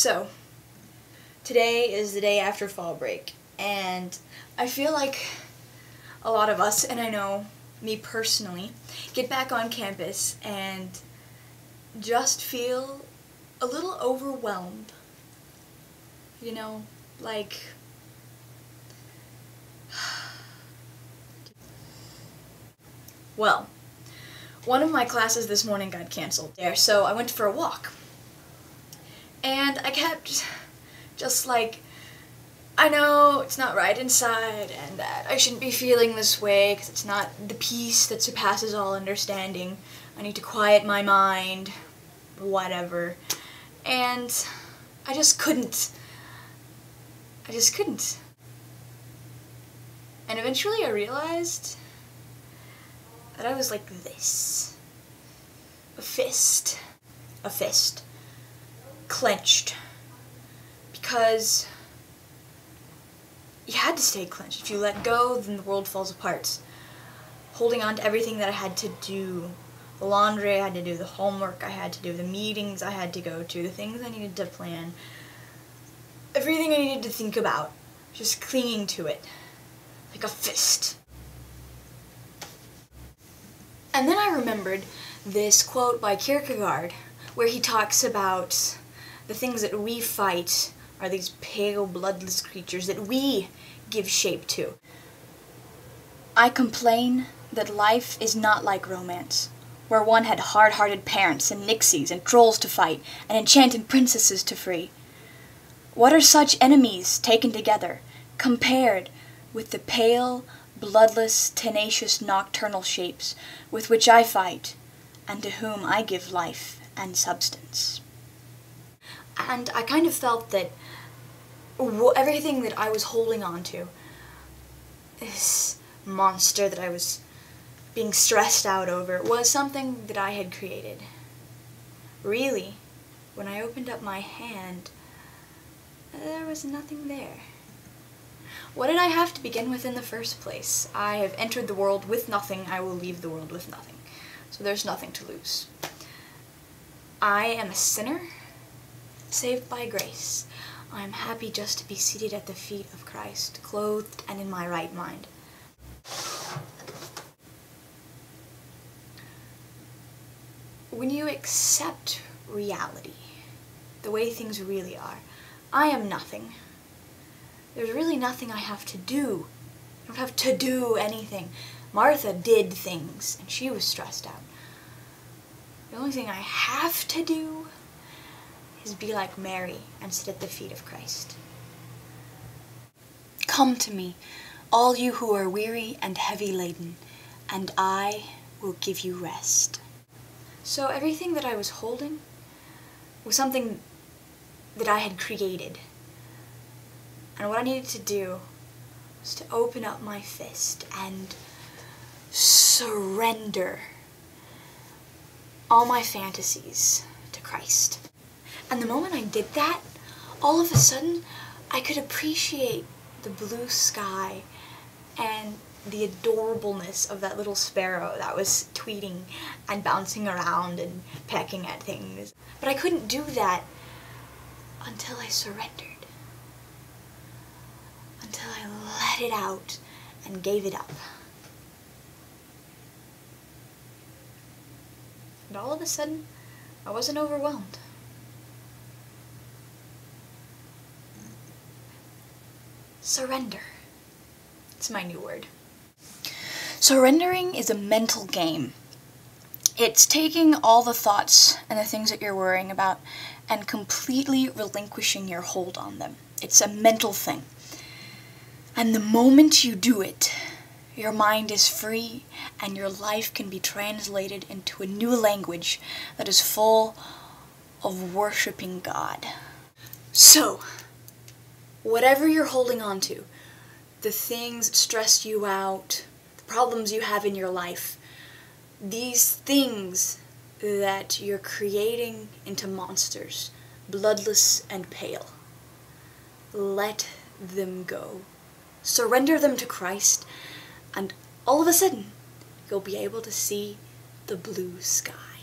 So, today is the day after fall break, and I feel like a lot of us, and I know me personally, get back on campus and just feel a little overwhelmed. You know, like, well, one of my classes this morning got canceled there, so I went for a walk. And I kept just like, I know it's not right inside and that I shouldn't be feeling this way because it's not the peace that surpasses all understanding. I need to quiet my mind, whatever. And I just couldn't. And eventually I realized that I was like this. A fist. Clenched. Because you had to stay clenched. If you let go, then the world falls apart. Holding on to everything that I had to do. The laundry I had to do, the homework I had to do, the meetings I had to go to, the things I needed to plan. Everything I needed to think about. Just clinging to it. Like a fist. And then I remembered this quote by Kierkegaard, where he talks about the things that we fight are these pale, bloodless creatures that we give shape to. I complain that life is not like romance, where one had hard-hearted parents and nixies and trolls to fight and enchanted princesses to free. What are such enemies taken together, compared with the pale, bloodless, tenacious, nocturnal shapes with which I fight, and to whom I give life and substance? And I kind of felt that everything that I was holding on to, this monster that I was being stressed out over, was something that I had created. Really, when I opened up my hand, there was nothing there. What did I have to begin with in the first place? I have entered the world with nothing, I will leave the world with nothing. So there's nothing to lose. I am a sinner, saved by grace. I am happy just to be seated at the feet of Christ, clothed and in my right mind. When you accept reality, the way things really are, I am nothing. There's really nothing I have to do. I don't have to do anything. Martha did things, and she was stressed out. The only thing I have to do is be like Mary and sit at the feet of Christ. Come to me, all you who are weary and heavy laden, and I will give you rest. So everything that I was holding was something that I had created. And what I needed to do was to open up my fist and surrender all my fantasies to Christ. And the moment I did that, all of a sudden, I could appreciate the blue sky and the adorableness of that little sparrow that was tweeting and bouncing around and pecking at things. But I couldn't do that until I surrendered. Until I let it out and gave it up. And all of a sudden, I wasn't overwhelmed. Surrender. It's my new word. Surrendering is a mental game. It's taking all the thoughts and the things that you're worrying about and completely relinquishing your hold on them. It's a mental thing. And the moment you do it, your mind is free and your life can be translated into a new language that is full of worshiping God. So, whatever you're holding on to, the things that stress you out, the problems you have in your life, these things that you're creating into monsters, bloodless and pale, let them go. Surrender them to Christ, and all of a sudden, you'll be able to see the blue sky.